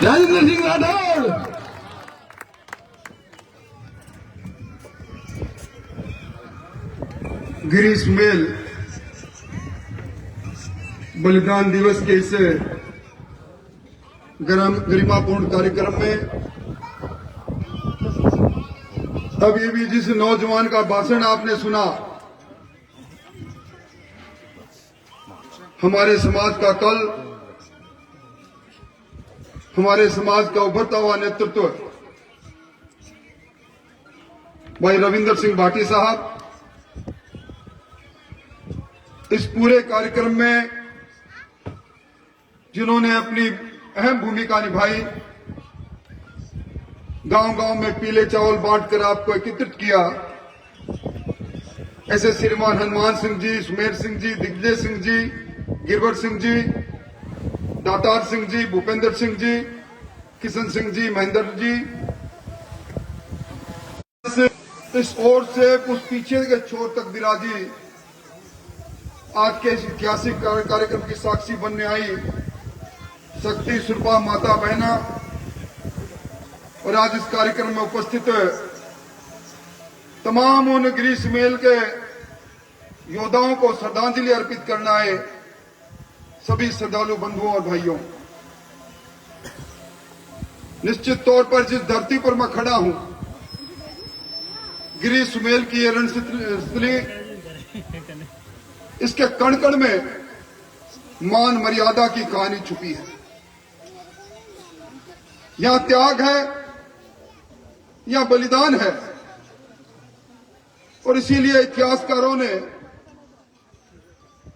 राजेंद्र सिंह राठौर, गिरी सुमेल बलिदान दिवस के इस गरिमापूर्ण कार्यक्रम में अभी भी जिस नौजवान का भाषण आपने सुना, हमारे समाज का कल, हमारे समाज का उभरता हुआ नेतृत्व भाई रविंदर सिंह भाटी साहब, इस पूरे कार्यक्रम में जिन्होंने अपनी अहम भूमिका निभाई, गांव-गांव में पीले चावल बांटकर आपको एकत्रित किया, ऐसे श्रीमान हनुमान सिंह जी, सुमेर सिंह जी, दिग्विजय सिंह जी, गिरवर सिंह जी, दातार सिंह जी, भूपेंद्र सिंह जी, किशन सिंह जी, महेंद्र जी, इस ओर से उस पीछे के छोर तक विराजी आज के इस ऐतिहासिक कार्यक्रम की साक्षी बनने आई शक्ति सुरपा माता बहना और आज इस कार्यक्रम में उपस्थित तमाम उन गिरी सुमेल के योद्धाओं को श्रद्धांजलि अर्पित करना है। सभी श्रद्धालु बंधुओं और भाइयों, निश्चित तौर पर जिस धरती पर मैं खड़ा हूं, गिरी सुमेल की ये रणस्थली, इसके कण कण में मान मर्यादा की कहानी छुपी है। यहां त्याग है, यहां बलिदान है, और इसीलिए इतिहासकारों ने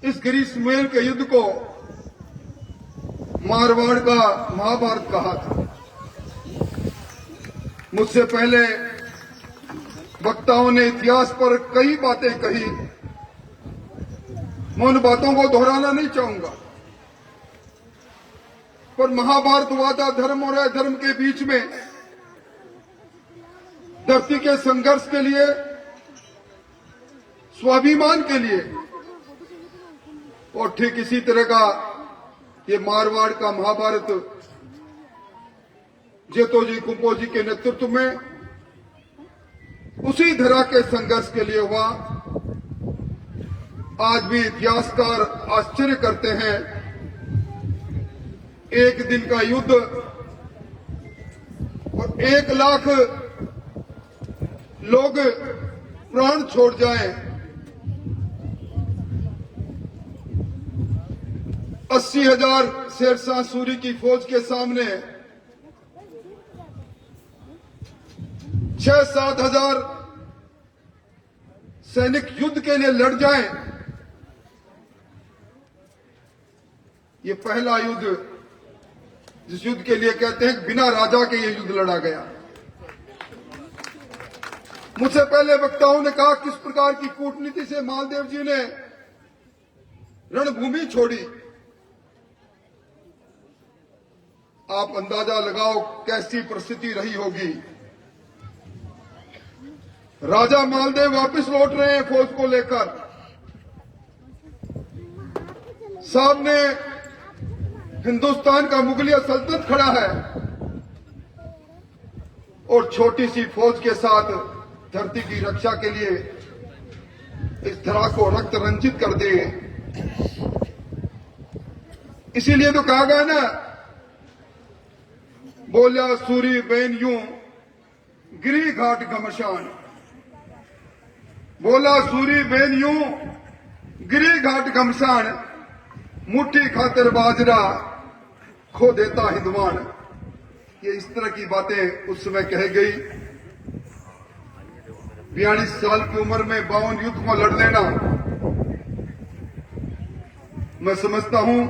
इस गिरी सुमेल के युद्ध को मारवाड़ का महाभारत कहा था। मुझसे पहले वक्ताओं ने इतिहास पर कई बातें कही, मैं उन बातों को दोहराना नहीं चाहूंगा, पर महाभारत हुआ था धर्म और अधर्म के बीच में धरती के संघर्ष के लिए, स्वाभिमान के लिए, और ठीक इसी तरह का ये मारवाड़ का महाभारत जेतो जी कुंपो जी के नेतृत्व में उसी धरा के संघर्ष के लिए हुआ। आज भी इतिहासकार आश्चर्य करते हैं, एक दिन का युद्ध और 1 लाख लोग प्राण छोड़ जाएं, 80,000 शेरशाह सूरी की फौज के सामने 6-7 हजार सैनिक युद्ध के लिए लड़ जाएं। ये पहला युद्ध, जिस युद्ध के लिए कहते हैं बिना राजा के ये युद्ध लड़ा गया। मुझसे पहले वक्ताओं ने कहा किस प्रकार की कूटनीति से मालदेव जी ने रणभूमि छोड़ी। आप अंदाजा लगाओ कैसी परिस्थिति रही होगी। राजा मालदेव वापस लौट रहे हैं फौज को लेकर, सामने हिंदुस्तान का मुगलिया सल्तनत खड़ा है, और छोटी सी फौज के साथ धरती की रक्षा के लिए इस धरा को रक्त रंजित कर दे। इसीलिए तो कहा गया ना, बोला सूरी बेन यूं गिरी घाट घमशान, बोला सूरी बेन यूं गिरी घाट घमसान, मुट्ठी खातिर बाजरा खो देता हिंदवान। ये इस तरह की बातें उस समय कह गई। 42 साल की उम्र में 52 युद्ध को लड़ लेना, मैं समझता हूं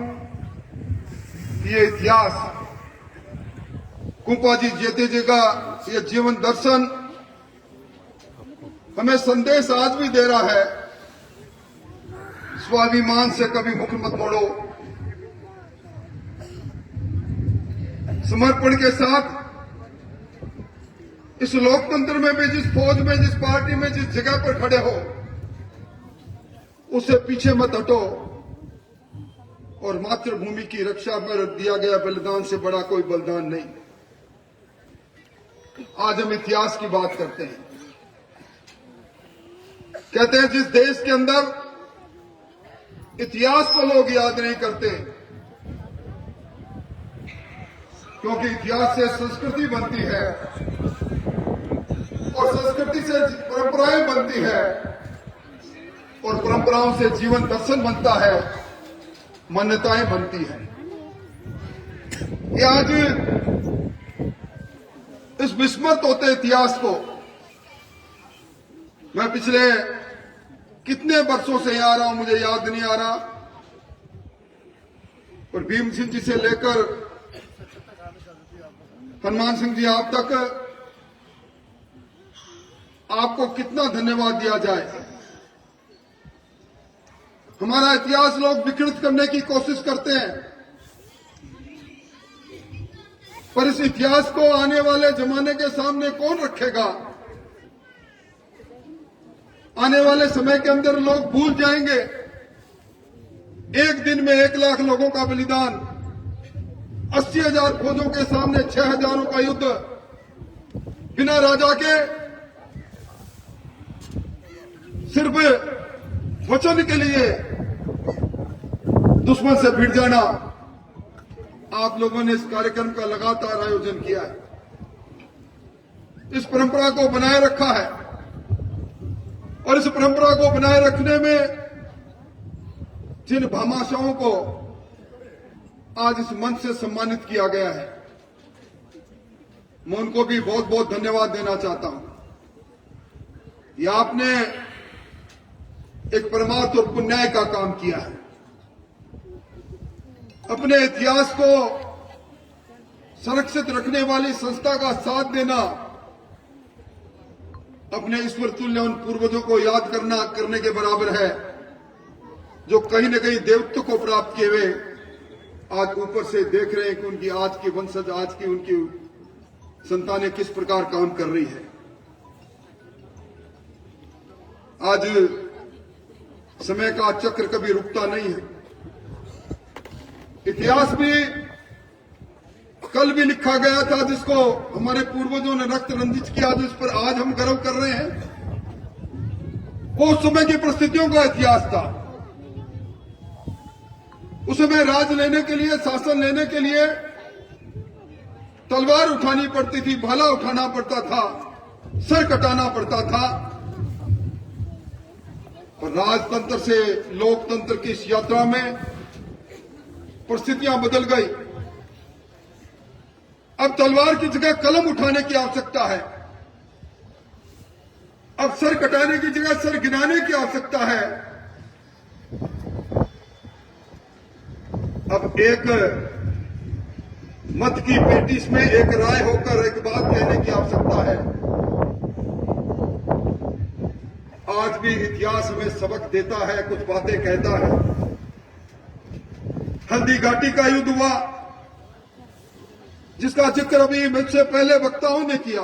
ये इतिहास, कुंपा जी जेते जी का ये जीवन दर्शन हमें संदेश आज भी दे रहा है, स्वाभिमान से कभी मुख मत मोड़ो। समर्पण के साथ इस लोकतंत्र में भी, जिस फौज में, जिस पार्टी में, जिस जगह पर खड़े हो, उससे पीछे मत हटो और मातृभूमि की रक्षा पर दिया गया बलिदान से बड़ा कोई बलिदान नहीं। आज हम इतिहास की बात करते हैं। कहते हैं जिस देश के अंदर इतिहास को लोग याद नहीं करते, क्योंकि इतिहास से संस्कृति बनती है और संस्कृति से परंपराएं बनती है और परंपराओं से जीवन दर्शन बनता है, मान्यताएं बनती हैं। ये आज इस विस्मृत होते इतिहास को मैं पिछले कितने वर्षों से आ रहा हूं, मुझे याद नहीं आ रहा, और भीम सिंह जी से लेकर हनुमान सिंह जी आप तक, आपको कितना धन्यवाद दिया जाए। हमारा इतिहास लोग विकृत करने की कोशिश करते हैं, पर इस इतिहास को आने वाले जमाने के सामने कौन रखेगा? आने वाले समय के अंदर लोग भूल जाएंगे एक दिन में 1 लाख लोगों का बलिदान, 80,000 फौजों के सामने 6,000 का युद्ध, बिना राजा के सिर्फ वचन के लिए दुश्मन से भिड़ जाना। आप लोगों ने इस कार्यक्रम का लगातार आयोजन किया है, इस परंपरा को बनाए रखा है, और इस परंपरा को बनाए रखने में जिन भामाशाहों को आज इस मंच से सम्मानित किया गया है, मैं उनको भी बहुत बहुत धन्यवाद देना चाहता हूं। ये आपने एक परमार्थ और पुण्याय का काम किया है। अपने इतिहास को संरक्षित रखने वाली संस्था का साथ देना, अपने ईश्वर तुल्य उन पूर्वजों को याद करने के बराबर है, जो कहीं न कहीं देवत्व को प्राप्त किए हुए आज ऊपर से देख रहे हैं कि उनकी आज की वंशज, आज की उनकी संतानें किस प्रकार काम कर रही है। आज समय का चक्र कभी रुकता नहीं है। इतिहास भी कल भी लिखा गया था, जिसको हमारे पूर्वजों ने रक्त रंजित किया, जिस पर आज हम गर्व कर रहे हैं, वो उस समय की परिस्थितियों का इतिहास था। उस समय राज लेने के लिए, शासन लेने के लिए तलवार उठानी पड़ती थी, भाला उठाना पड़ता था, सर कटाना पड़ता था, और राजतंत्र से लोकतंत्र की इस यात्रा में परिस्थितियां बदल गई। अब तलवार की जगह कलम उठाने की आवश्यकता है, अब सर कटाने की जगह सर गिनाने की आवश्यकता है। अब एक मत की पेटिश में एक राय होकर एक बात कहने की आवश्यकता है। आज भी इतिहास हमें सबक देता है, कुछ बातें कहता है। हल्दी घाटी का युद्ध हुआ, जिसका जिक्र अभी मुझसे पहले वक्ताओं ने किया।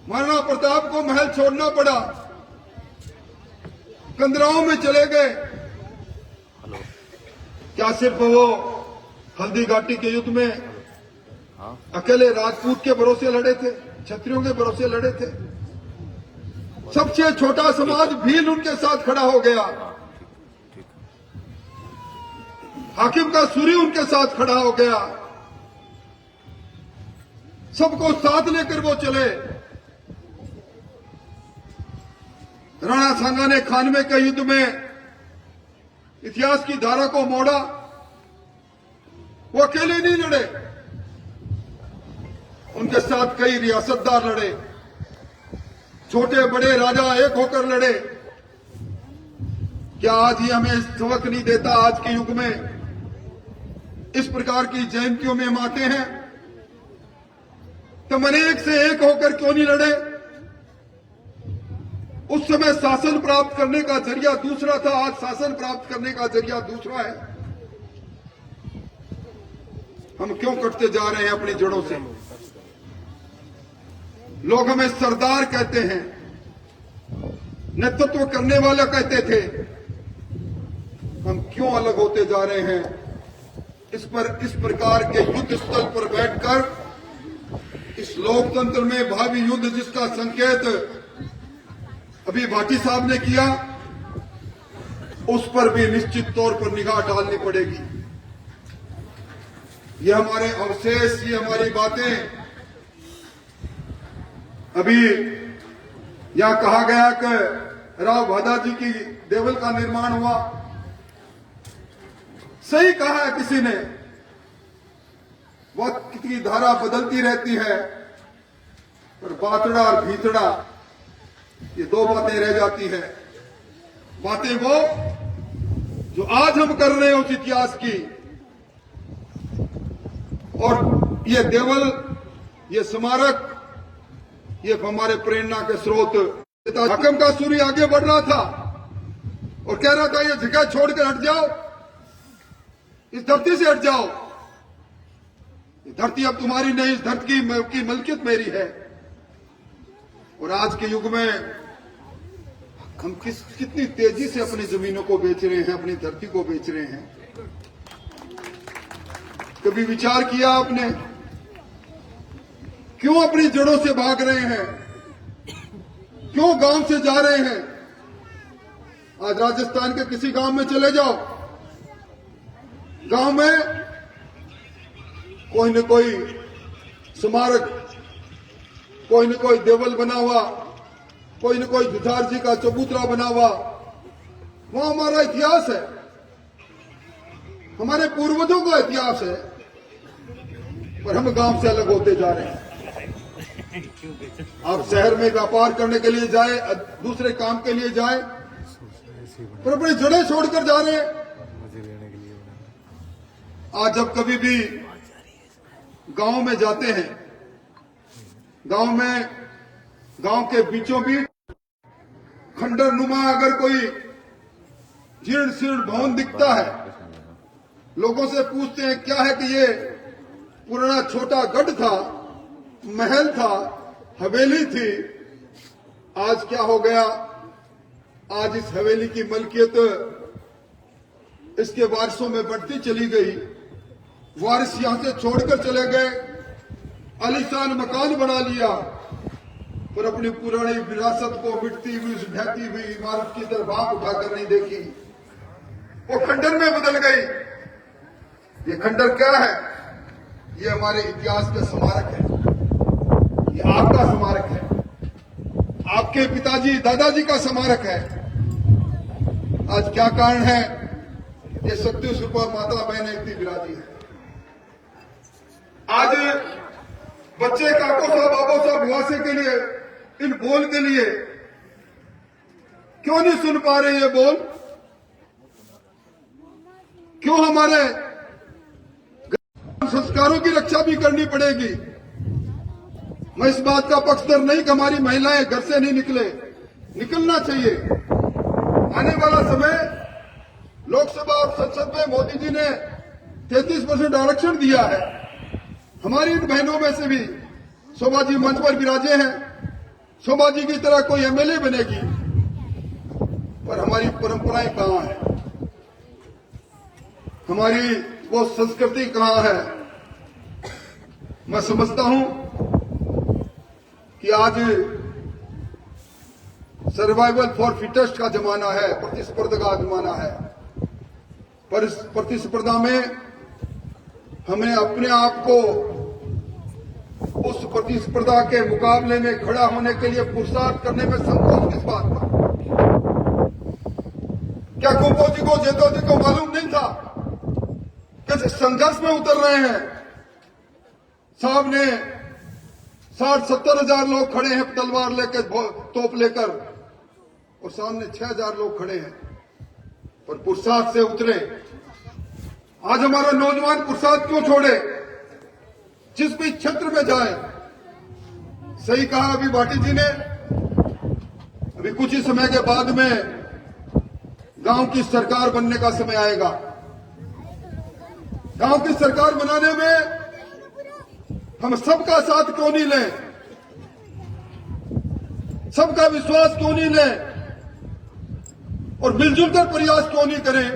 महाराणा प्रताप को महल छोड़ना पड़ा, कंदराओं में चले गए। क्या सिर्फ वो हल्दी घाटी के युद्ध में अकेले राजपूत के भरोसे लड़े थे, क्षत्रियों के भरोसे लड़े थे? सबसे छोटा समाज भील उनके साथ खड़ा हो गया, हाकिम का सूरी उनके साथ खड़ा हो गया, सबको साथ लेकर वो चले। राणा सांगा ने 91 के युद्ध में इतिहास की धारा को मोड़ा। वो अकेले नहीं लड़े, उनके साथ कई रियासतदार लड़े, छोटे बड़े राजा एक होकर लड़े। क्या आज ही हमें सबक नहीं देता? आज के युग में इस प्रकार की जयंतियों में हम आते हैं तो मन एक से एक होकर क्यों नहीं लड़े? उस समय शासन प्राप्त करने का जरिया दूसरा था, आज शासन प्राप्त करने का जरिया दूसरा है। हम क्यों कटते जा रहे हैं अपनी जड़ों से? लोग हमें सरदार कहते हैं, नेतृत्व करने वाला कहते थे। हम क्यों अलग होते जा रहे हैं, इस प्रकार के युद्ध स्थल पर बैठकर इस लोकतंत्र में भावी युद्ध जिसका संकेत अभी भाटी साहब ने किया, उस पर भी निश्चित तौर पर निगाह डालनी पड़ेगी। ये हमारे अवशेष, ये हमारी बातें, अभी यहां कहा गया कि राव भादा जी की देवल का निर्माण हुआ, सही कहा है किसी ने, वक्त की धारा बदलती रहती है, पर बातड़ा और भीतड़ा ये दो बातें रह जाती है। बातें वो जो आज हम कर रहे हैं उस इतिहास की, और ये देवल, ये स्मारक, ये हमारे प्रेरणा के स्रोत। हकम का सूर्य आगे बढ़ रहा था और कह रहा था ये जगह छोड़कर हट जाओ, इस धरती से हट जाओ, ये धरती अब तुम्हारी नहीं, इस धरती की मलकियत मेरी है। और आज के युग में हम कितनी तेजी से अपनी जमीनों को बेच रहे हैं, अपनी धरती को बेच रहे हैं। कभी विचार किया आपने, क्यों अपनी जड़ों से भाग रहे हैं, क्यों गांव से जा रहे हैं? आज राजस्थान के किसी गांव में चले जाओ, गांव में कोई न कोई स्मारक, कोई न कोई देवल बना हुआ, कोई न कोई जुझार जी का चबूतरा बना हुआ। वहां हमारा इतिहास है, हमारे पूर्वजों का इतिहास है, पर हम गांव से अलग होते जा रहे हैं। आप शहर में व्यापार करने के लिए जाए, दूसरे काम के लिए जाए, पर अपनी जड़ें छोड़कर जा रहे हैं। आज जब कभी भी गांव में जाते हैं, गांव के बीचों बीच खंडर नुमा अगर कोई जीर्ण शीर्ण भवन दिखता है, लोगों से पूछते हैं क्या है, कि ये पुराना छोटा गढ़ था, महल था, हवेली थी। आज क्या हो गया? आज इस हवेली की मलकियत इसके वारिसों में बढ़ती चली गई। वारिस यहां से छोड़कर चले गए, आलीशान मकान बना लिया, पर अपनी पुरानी विरासत को मिटती हुई, ढहती हुई इमारत की तरफ आंख उठाकर नहीं देखी। वो खंडर में बदल गई। ये खंडर क्या है? ये हमारे इतिहास का स्मारक है, ये आपका स्मारक है, आपके पिताजी दादाजी का स्मारक है। आज क्या कारण है? ये 37 रुपया माता बहन इतनी विराजी है। आज बच्चे काको साहब, बाबो साहब, हुआसे के लिए, इन बोल के लिए क्यों नहीं सुन पा रहे? ये बोल क्यों? हमारे संस्कारों की रक्षा भी करनी पड़ेगी। मैं इस बात का पक्षधर नहीं कि हमारी महिलाएं घर से नहीं निकले, निकलना चाहिए। आने वाला समय, लोकसभा और संसद में मोदी जी ने 33% आरक्षण दिया है। हमारी इन बहनों में से भी शोभा जी मंच पर विराजे हैं, शोभा जी की तरह कोई एमएलए बनेगी, पर हमारी परंपराएं कहां है? हमारी वो संस्कृति कहां है? मैं समझता हूं कि आज सर्वाइवल फॉर फिटेस्ट का जमाना है, प्रतिस्पर्धा का जमाना है। पर इस प्रतिस्पर्धा में हमें अपने आप को उस प्रतिस्पर्धा के मुकाबले में खड़ा होने के लिए पुरुषार्थ करने में संकोच किस बात का? क्या कुंभो जी को, जेतो जी को मालूम नहीं था कि संघर्ष में उतर रहे हैं? साहब ने 60-70 हजार लोग खड़े हैं तलवार लेकर, तोप लेकर, और सामने 6000 लोग खड़े हैं, पर पुरुषार्थ से उतरे। आज हमारा नौजवान पुरुषार्थ क्यों छोड़े? जिस भी क्षेत्र में जाए, सही कहा अभी भाटी जी ने, अभी कुछ ही समय के बाद में गांव की सरकार बनने का समय आएगा। गांव की सरकार बनाने में हम सबका साथ क्यों नहीं लें, सबका विश्वास क्यों नहीं लें, और मिलजुल कर प्रयास क्यों नहीं करें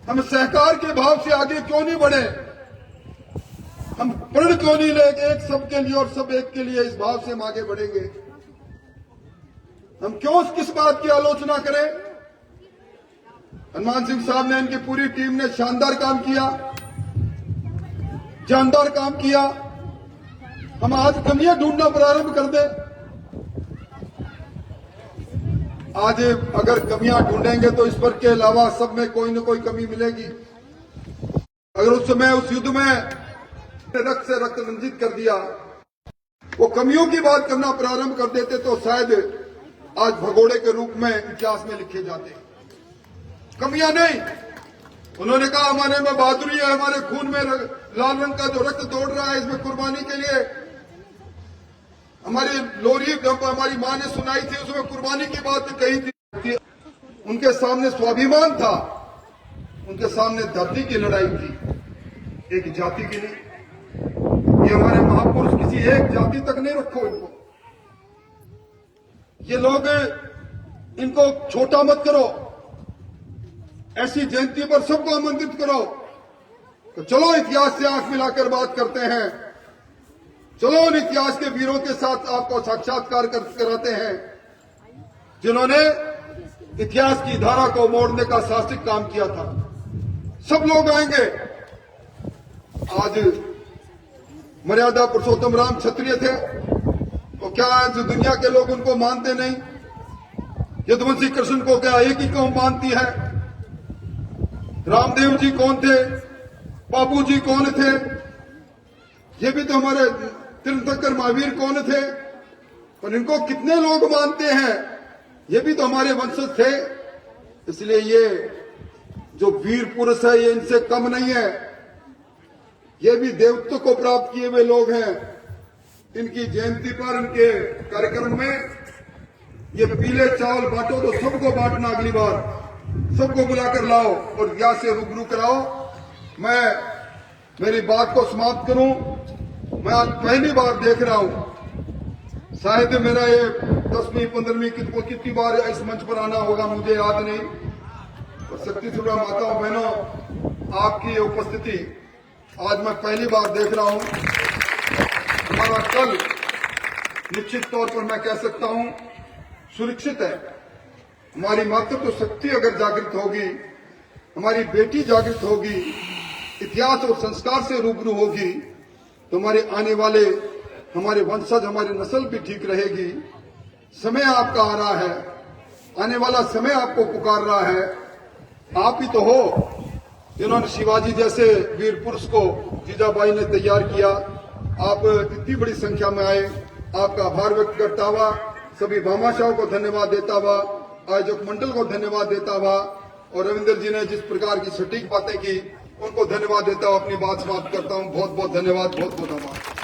हम सहकार के भाव से आगे क्यों नहीं बढ़े? हम प्रण क्यों नहीं ले एक सबके लिए और सब एक के लिए, इस भाव से हम आगे बढ़ेंगे? हम क्यों किस बात की आलोचना करें? हनुमान सिंह साहब ने, इनकी पूरी टीम ने शानदार काम किया, जानदार काम किया। हम आज कमियां ढूंढना प्रारंभ कर दें। आज अगर कमियां ढूंढेंगे तो ईश्वर के अलावा सब में कोई न कोई कमी मिलेगी। अगर उस समय उस युद्ध में रक्त से रक्त रंजित कर दिया, वो कमियों की बात करना प्रारंभ कर देते तो शायद आज भगोड़े के रूप में इतिहास में लिखे जाते। कमियां नहीं, उन्होंने कहा हमारे में बहादुरी है, हमारे खून में लाल रंग का जो रक्त दौड़ रहा है, इसमें कुर्बानी के लिए हमारी लोरी हमारी मां ने सुनाई थी, उसमें कुर्बानी की बात कही थी। उनके सामने स्वाभिमान था, उनके सामने धरती की लड़ाई थी, एक जाति की नहीं। ये हमारे महापुरुष किसी एक जाति तक नहीं रखो इनको। ये लोग, इनको छोटा मत करो, ऐसी जयंती पर सबको आमंत्रित करो। तो चलो इतिहास से आंख मिलाकर बात करते हैं, चलो उन इतिहास के वीरों के साथ आपको साक्षात्कार कराते हैं जिन्होंने इतिहास की धारा को मोड़ने का साहसिक काम किया था। सब लोग आएंगे। आज मर्यादा पुरुषोत्तम राम क्षत्रिय थे, तो क्या आज दुनिया के लोग उनको मानते नहीं? यदुवंशी कृष्ण को क्या एक ही कौम मानती है? रामदेव जी कौन थे? बापू जी कौन थे? ये भी तो हमारे तीर्थंकर महावीर कौन थे? पर इनको कितने लोग मानते हैं? ये भी तो हमारे वंशज थे। इसलिए ये जो वीर पुरुष है, ये इनसे कम नहीं है। ये भी देवत्व को प्राप्त किए हुए लोग हैं। इनकी जयंती पर, इनके कार्यक्रम में ये पीले चावल बांटो, तो सबको बांटना, अगली बार सबको बुलाकर लाओ और यहाँ से रूबरू कराओ। मैं मेरी बात को समाप्त करूं। मैं आज पहली बार देख रहा हूं, शायद मेरा ये 10वीं 15वीं कितनी बार इस मंच पर आना होगा, मुझे याद नहीं। और शक्ति सुबह माताओं बहनों, आपकी उपस्थिति आज मैं पहली बार देख रहा हूं। हमारा कल निश्चित तौर पर मैं कह सकता हूं सुरक्षित है। हमारी मातृत्व शक्ति अगर जागृत होगी, हमारी बेटी जागृत होगी, इतिहास और संस्कार से रूबरू होगी, तो हमारे आने वाले, हमारे वंशज, हमारी नस्ल भी ठीक रहेगी। समय आपका आ रहा है, आने वाला समय आपको पुकार रहा है। आप ही तो हो जिन्होंने शिवाजी जैसे वीर पुरुष को जीजाबाई ने तैयार किया। आप इतनी बड़ी संख्या में आए, आपका आभार व्यक्त करता हुआ, सभी भामाशाहों को धन्यवाद देता हुआ, आयोजक मंडल को धन्यवाद देता हुआ, और रविंद्र जी ने जिस प्रकार की सटीक बातें की, उनको धन्यवाद देता हूं अपनी बात समाप्त करता हूं। बहुत बहुत धन्यवाद, बहुत बहुत आभार।